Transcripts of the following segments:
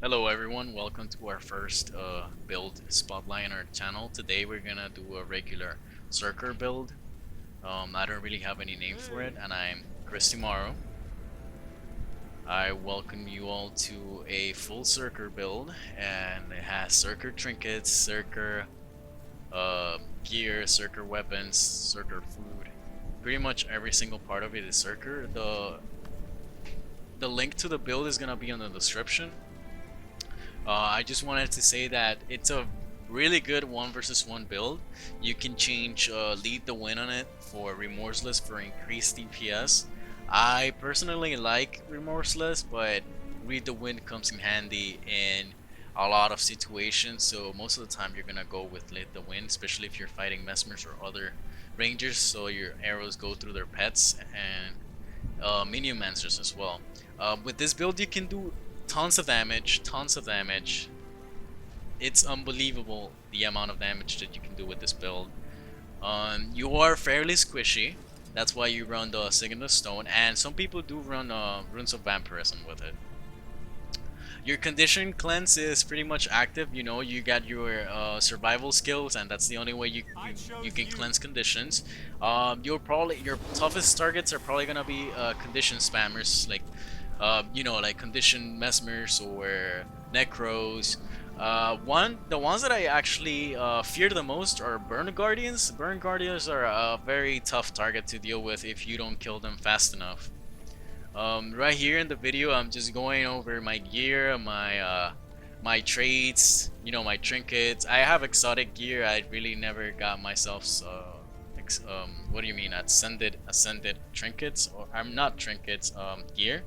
Hello everyone, welcome to our first build spotlight on our channel. Today we're gonna do a regular Berserker build. I don't really have any name for it, and I'm Chris Tomorrow. I welcome you all to a full Berserker build, and it has Berserker trinkets, Berserker gear, Berserker weapons, Berserker food. Pretty much every single part of it is Berserker. The link to the build is gonna be in the description. I just wanted to say that it's a really good 1 versus 1 build. You can change Lead the Win on it for Remorseless for increased DPS. I personally like Remorseless, but Lead the Win comes in handy in a lot of situations, so most of the time you're gonna go with Lead the Win, especially if you're fighting Mesmers or other Rangers, so your arrows go through their pets, and minion Mancers as well. With this build you can do tons of damage. It's unbelievable the amount of damage that you can do with this build. You are fairly squishy, that's why you run the Signet of Stone, and some people do run Runes of Vampirism with it. Your condition cleanse is pretty much active. You know, you got your survival skills, and that's the only way you can cleanse conditions. Your toughest targets are probably gonna be condition spammers, like like condition mesmers or necros. The ones that I actually fear the most are Burn Guardians. Burn Guardians are a very tough target to deal with if you don't kill them fast enough. Right here in the video, I'm just going over my gear, my traits, my trinkets. I have exotic gear. I really never got myself what do you mean, ascended trinkets, or I'm not trinkets, gear.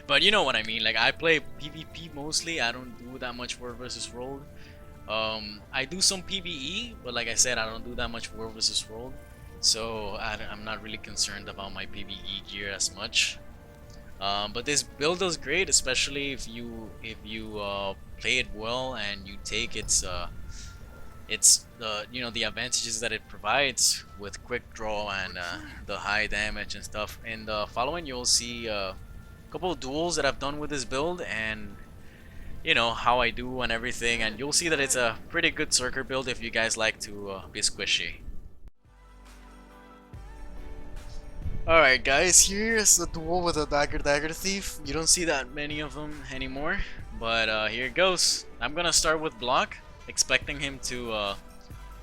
But you know what I mean, like I play PvP mostly. I don't do that much World vs World. I do some PvE, but like I said, I don't do that much World vs World. So I'm not really concerned about my PvE gear as much. But this build is great, especially if you play it well and you take its the advantages that it provides with quick draw and the high damage and stuff. In the following, you'll see a couple of duels that I've done with this build, and how I do and everything, and you'll see that it's a pretty good Berserker build if you guys like to be squishy. Alright guys, here's the duel with a Dagger Thief. You don't see that many of them anymore, but here it goes. I'm gonna start with block, expecting him to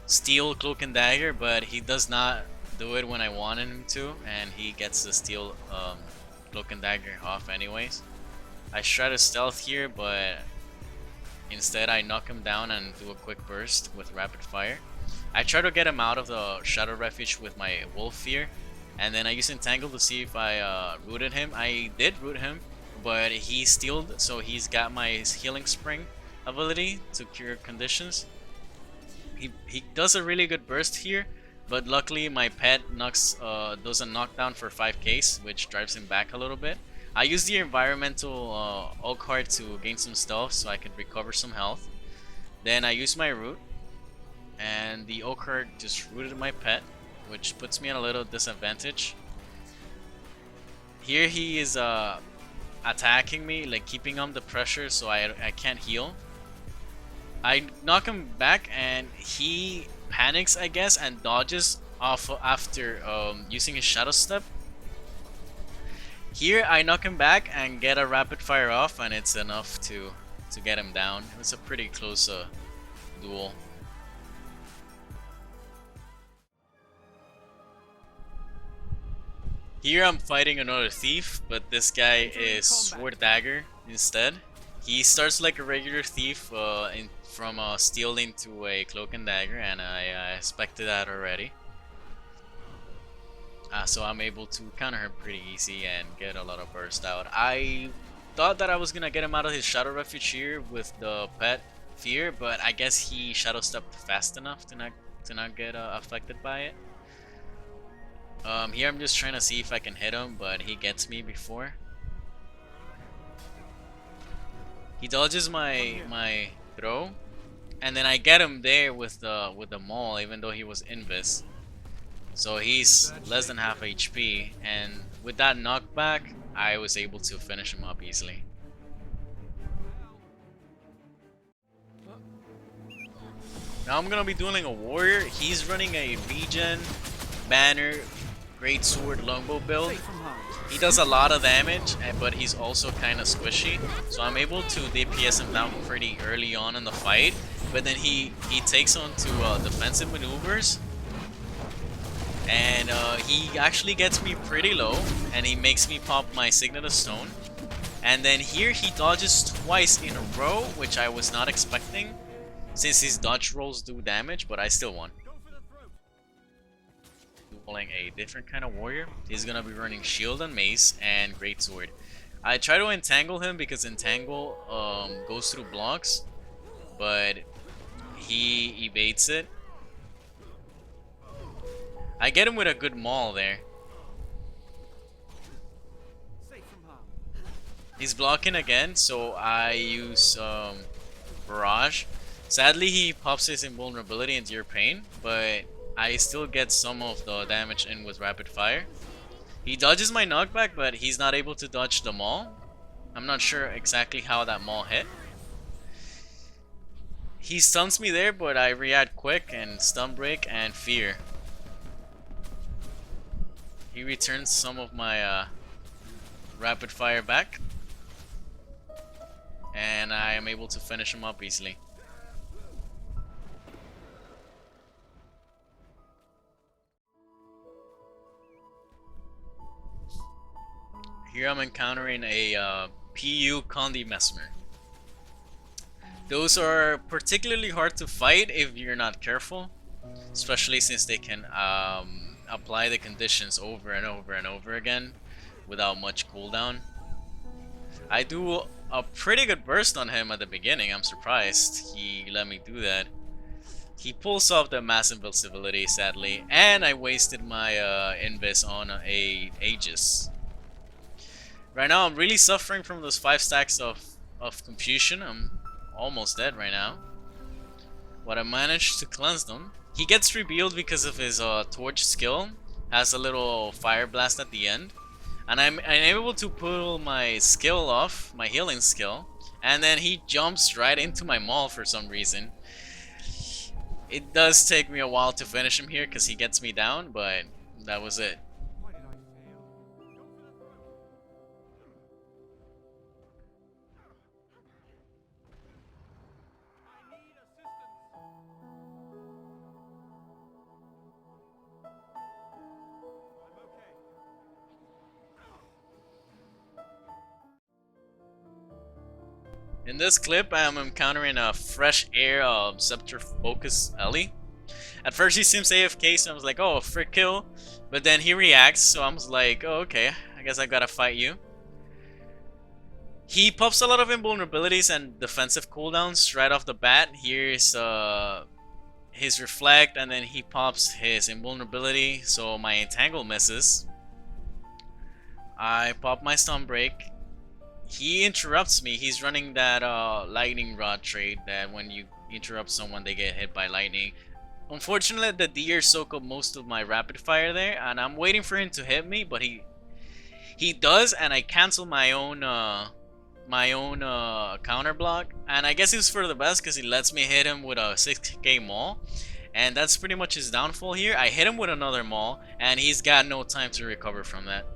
steal Cloak and Dagger, but he does not do it when I wanted him to, and he gets to steal Cloak and Dagger off anyways. I try to stealth here, but instead I knock him down and do a quick burst with rapid fire. I try to get him out of the Shadow Refuge with my Wolf Fear, and then I use Entangle to see if I rooted him. I did root him, but he stealed, so he's got my Healing Spring ability to cure conditions. He does a really good burst here, but luckily my pet does a knockdown for 5k, which drives him back a little bit. I use the environmental Oak Heart to gain some stealth so I can recover some health. Then I use my root, and the Oak Heart just rooted my pet, which puts me at a little disadvantage. Here he is attacking me, like keeping on the pressure so I can't heal. I knock him back and he panics, I guess, and dodges off after using his Shadow Step. Here I knock him back and get a rapid fire off, and it's enough to get him down. It was a pretty close duel. Here I'm fighting another thief, but this guy is Sword Dagger instead. He starts like a regular thief from stealing to a Cloak and Dagger, and I expected that already. So I'm able to counter him pretty easy and get a lot of burst out. I thought that I was gonna get him out of his Shadow Refuge here with the pet Fear, but I guess he Shadow Stepped fast enough to not get affected by it. Here I'm just trying to see if I can hit him, but he gets me before. He dodges my throw, and then I get him there with the maul, even though he was invis. So he's less than half HP, and with that knockback, I was able to finish him up easily. Now I'm gonna be dueling a warrior. He's running a regen, banner, great sword, longbow build. He does a lot of damage, but he's also kind of squishy. So I'm able to DPS him down pretty early on in the fight. But then he takes on to defensive maneuvers. And he actually gets me pretty low. And he makes me pop my Signet of Stone. And then here he dodges twice in a row, which I was not expecting. Since his dodge rolls do damage, but I still won. Dueling a different kind of warrior. He's gonna be running shield and mace and greatsword. I try to entangle him because entangle goes through blocks, but he evades it. I get him with a good maul there. He's blocking again, so I use barrage. Sadly, he pops his invulnerability into your pain, but I still get some of the damage in with rapid fire. He dodges my knockback, but he's not able to dodge the maul. I'm not sure exactly how that maul hit. He stuns me there, but I react quick and stun break and fear. He returns some of my rapid fire back, and I am able to finish him up easily. Here I'm encountering a PU Condi Mesmer. Those are particularly hard to fight if you're not careful, especially since they can apply the conditions over and over and over again without much cooldown. I do a pretty good burst on him at the beginning. I'm surprised he let me do that. He pulls off the mass invincibility, sadly, and I wasted my invis on a Aegis. Right now I'm really suffering from those 5 stacks of confusion. I'm almost dead right now, but I managed to cleanse them. He gets revealed because of his torch skill, has a little fire blast at the end, and I'm able to pull my skill off, my healing skill, and then he jumps right into my maul for some reason. It does take me a while to finish him here because he gets me down, but that was it. In this clip, I am encountering a fresh air Scepter Focus Ellie. At first he seems AFK, so I was like, oh, frick kill. But then he reacts, so I was like, oh, okay, I guess I gotta fight you. He pops a lot of invulnerabilities and defensive cooldowns right off the bat. Here's his Reflect, and then he pops his invulnerability, so my Entangle misses. I pop my Stun Break. He interrupts me. He's running that lightning rod trade that when you interrupt someone they get hit by lightning. Unfortunately, the deer soak up most of my rapid fire there, and I'm waiting for him to hit me, but he does, and I cancel my own counter block, and I guess it was for the best because he lets me hit him with a 6k maul, and that's pretty much his downfall here. I hit him with another maul, and he's got no time to recover from that.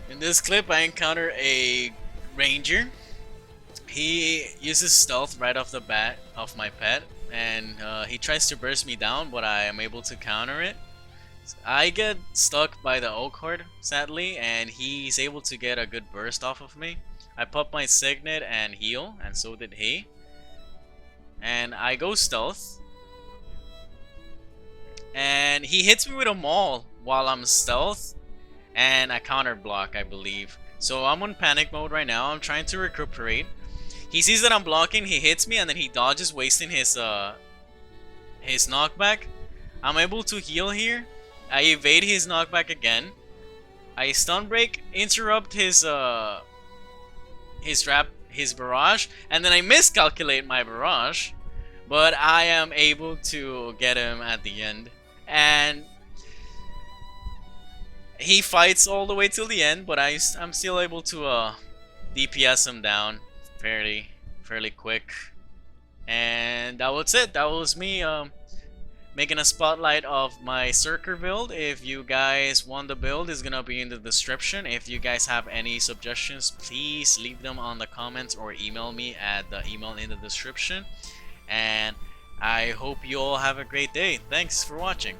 In this clip, I encounter a ranger. He uses stealth right off the bat of my pet, and he tries to burst me down, but I am able to counter it. I get stuck by the oak horde, sadly, and he's able to get a good burst off of me. I pop my signet and heal, and so did he. And I go stealth, and he hits me with a maul while I'm stealth. And a counter block, I believe. So I'm on panic mode right now. I'm trying to recuperate. He sees that I'm blocking, he hits me, and then he dodges, wasting his knockback. I'm able to heal here. I evade his knockback again. I stun break, interrupt his barrage, and then I miscalculate my barrage. But I am able to get him at the end. and he fights all the way till the end, but I'm still able to DPS him down fairly quick. And that was it. That was me making a spotlight of my Berserker build. If you guys want the build, it's gonna be in the description. If you guys have any suggestions, please leave them on the comments or email me at the email in the description. And I hope you all have a great day. Thanks for watching.